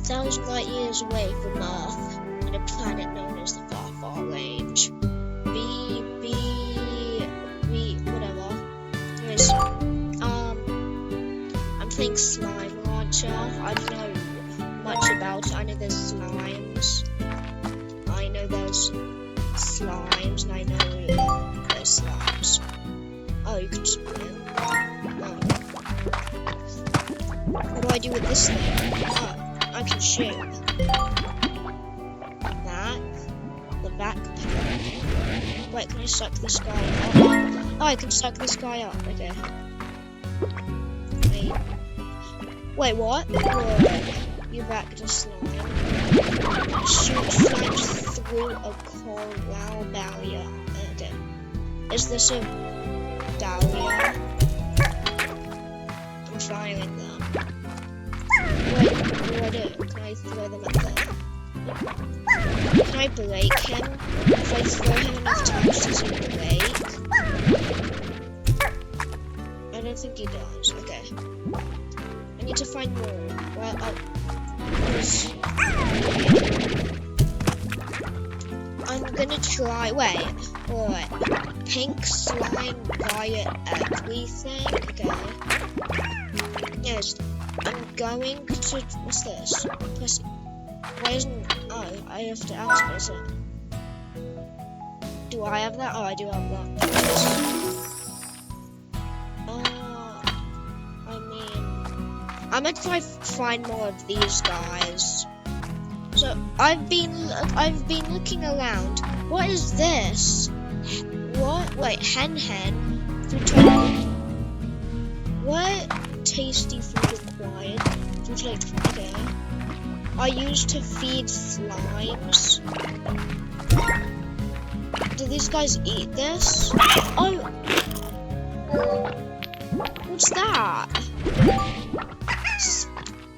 1,000 light years away from Earth, on a planet known as the Far Far Range. Whatever. Anyways, I'm playing Slime Launcher. I don't know much about it. I know there's slimes. I know there's slimes, and I know there's slimes. Oh, you can swim. Oh. What do I do with this thing? Oh, I can shoot. The backpack. Wait, can I suck this guy up? Oh, I can suck this guy up. Okay. Wait, what? Whoa. You back to slime. Shoot slimes through a coral barrier. Okay. Is this a barrier? I'm firing them. Wait, what do I do? Can I throw them at them? Can I break him? If I throw him enough times, does he break? I don't think he does. Okay. I need to find more. Well, I'm gonna try. Wait. Pink slime via everything. Okay. Yes. I'm going to. What's this? Press. Why isn't? Oh, I have to ask. What is it? Do I have that? Oh, I do have that. I'm gonna try find more of these guys. So I've been looking around. What is this? What? Wait, hen. What tasty food required? Food like okay. I used to feed slimes. Do these guys eat this? Oh, what's that?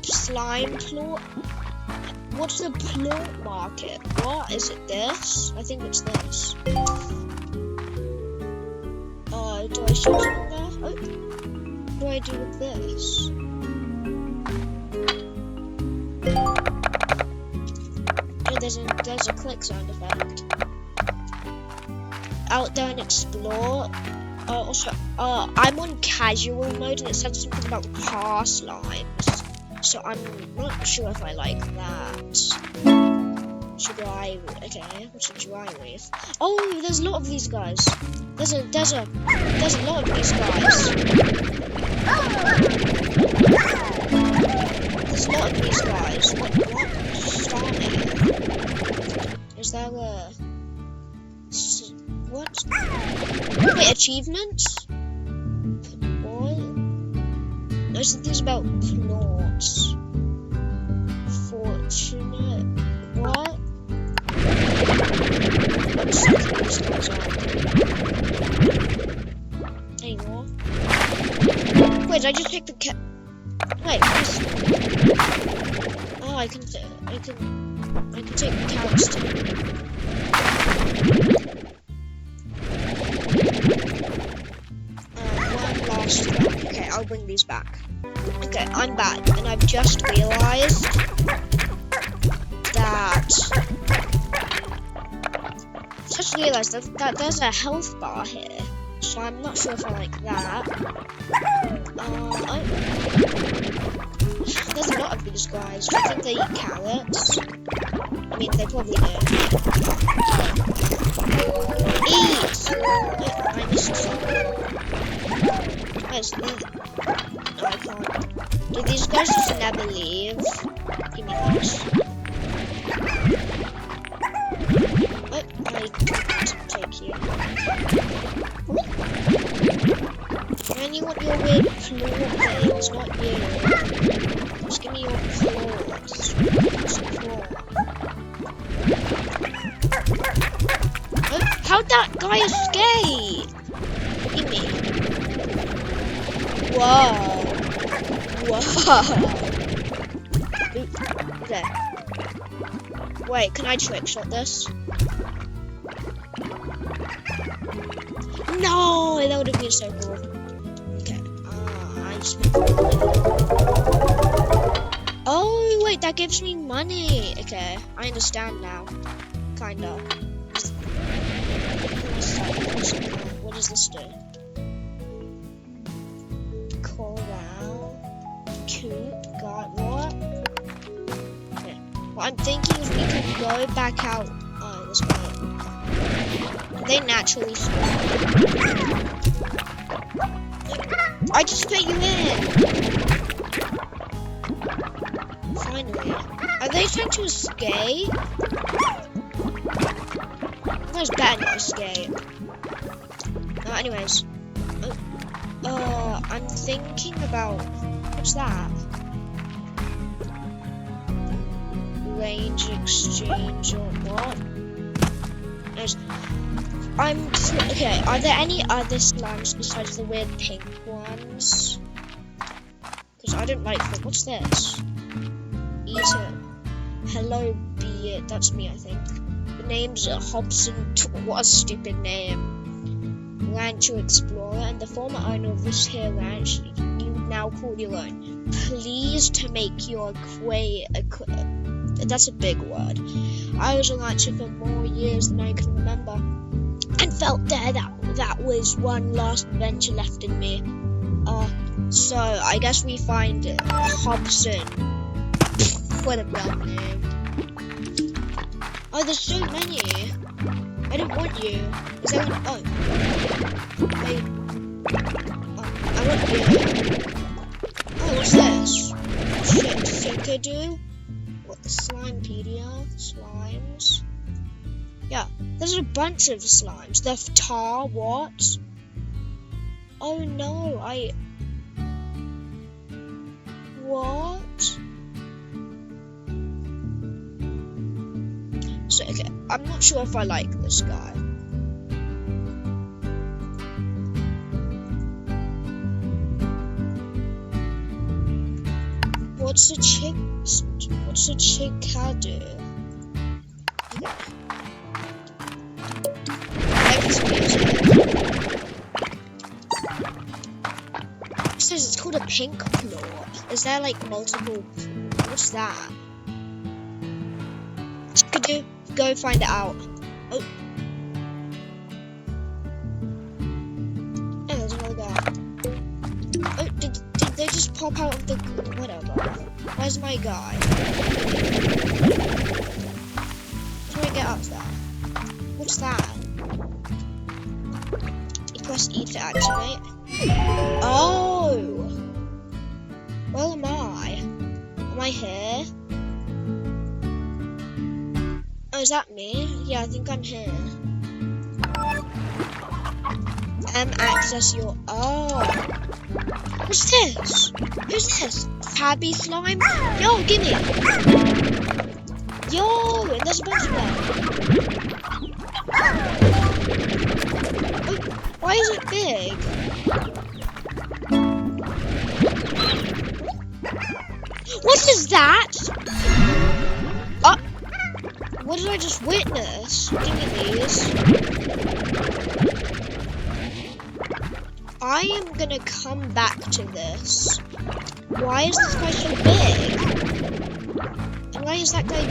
Slime plot? What's the plot market? What is it? This? I think it's this. Do I shoot it there? Oh, what do I do with this? Oh, there's a click sound effect. Out there and explore. Also, I'm on casual mode and it said something about car slimes. So I'm not sure if I like that. Should I? Okay, what should I with? Oh, there's a lot of these guys. There's a lot of these guys. There's a lot of these guys. What? Start it. Is there a? What? Wait, achievements? What? There's something about plots. Fortunate. What? I'm sucking these guys up. Any more? Wait, did I just take the cat? Wait, this... Oh, I can take the carrots too. Okay, I'll bring these back. Okay, I'm back, and I've just realized that there's a health bar here, so I'm not sure if I like that. There's a lot of these guys. Do you think they eat carrots? I mean, they probably do. Eat! I missed something. No, I can't. Do these guys just never leave? Give me those. Oh, I take you. And you want your weird claw things, not you. Just give me your claws. Oh, how'd that guy escape? Give me. Whoa. Okay. Wait, can I trick shot this? No, that would have been so cool. Okay, I just... Oh, wait, that gives me money. Okay, I understand now. Kinda. What does this do? Corral. Coop. Got what? Okay. What I'm thinking is we could go back out. Oh, this guy. They naturally spawn. I just put you in. Finally. Are they trying to escape? There's better not escape. No, anyways. I'm thinking about... What's that? Range exchange or what? Okay, are there any other slimes besides the weird pink ones? Because I don't like them. What's this? Eat it. Hello, be it. That's me, I think. The name's Hobson. What a stupid name. Rancher Explorer, and the former owner of this here ranch you now call your own. Pleased to make your that's a big word. I was a rancher for more years than I can remember, and felt that was one last adventure left in me. So I guess we find Hobson. What a dumb name. Oh, there's so many. I don't want you. Is there one? Oh. Wait. Oh, I want you. Oh, what's this? Shit, Sickadoo? What, the Slimepedia? Slimes? Yeah, there's a bunch of slimes. The tar, what? Oh no, what? So, okay, I'm not sure if I like this guy. What's a chickadoo? Yeah. I like this music. It says it's called a pink claw. Is there like multiple? What's that? Chickadoo. Go find it out. Oh. Oh, there's another guy. Oh, did they just pop out of the... whatever. Where's my guy? How do I get up there? What's that? You press E to activate. Oh! Where am I? Am I here? Oh, is that me? Yeah, I think I'm here. Access your... Oh! What's this? Who's this? Tabby slime? Yo, gimme! Yo, and there's a bunch of them. Oh, why is it big? What is that? Oh! What did I just witness? Give me these. I am gonna come back to this. Why is this guy so big? And why is that guy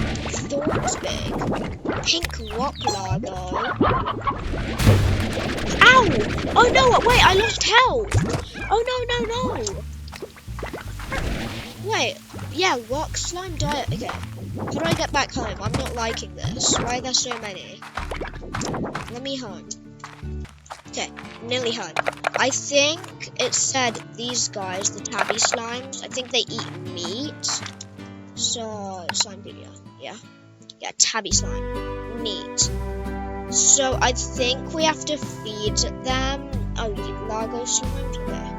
Thorns big? Pink rock largo. Ow! Oh no, wait, I lost health! Oh no. Wait, yeah, rock slime diet. Okay, how do I get back home? I'm not liking this. Why are there so many? Let me home. Okay, nearly home. I think it said these guys, the tabby slimes, I think they eat meat. So, Slimepedia, yeah, tabby slime, meat. So I think we have to feed them. Oh, Largo slimes, okay.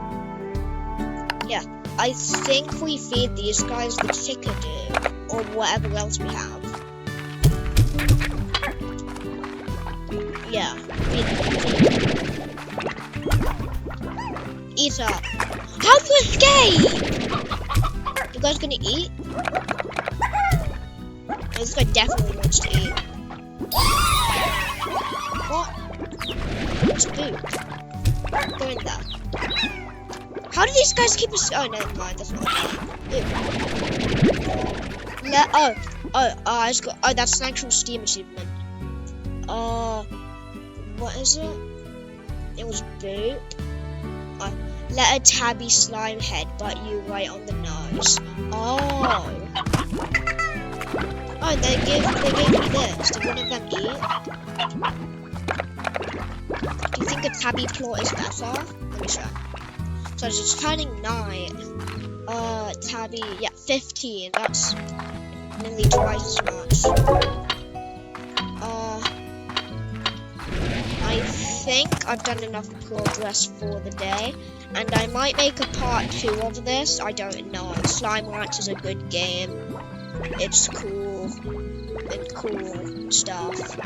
Yeah, I think we feed these guys the chickadoo or whatever else we have. Yeah, feed them. Eat up. How to escape? You guys gonna eat? Oh, this guy definitely wants to eat. What? It's food. Go in there. How do these guys keep us? Oh, never mind. That's not bad. I just got. Oh, that's an actual Steam achievement. What is it? It was boop. Let a tabby slime headbutt you right on the nose. Oh, they gave me this. Did one of them eat? Do you think a tabby claw is better? Let me show. So it's turning night. Tabby, yeah, 15. That's nearly twice as much. I think I've done enough progress for the day, and I might make a part 2 of this. I don't know. Slime Ranch is a good game. It's cool and cool stuff.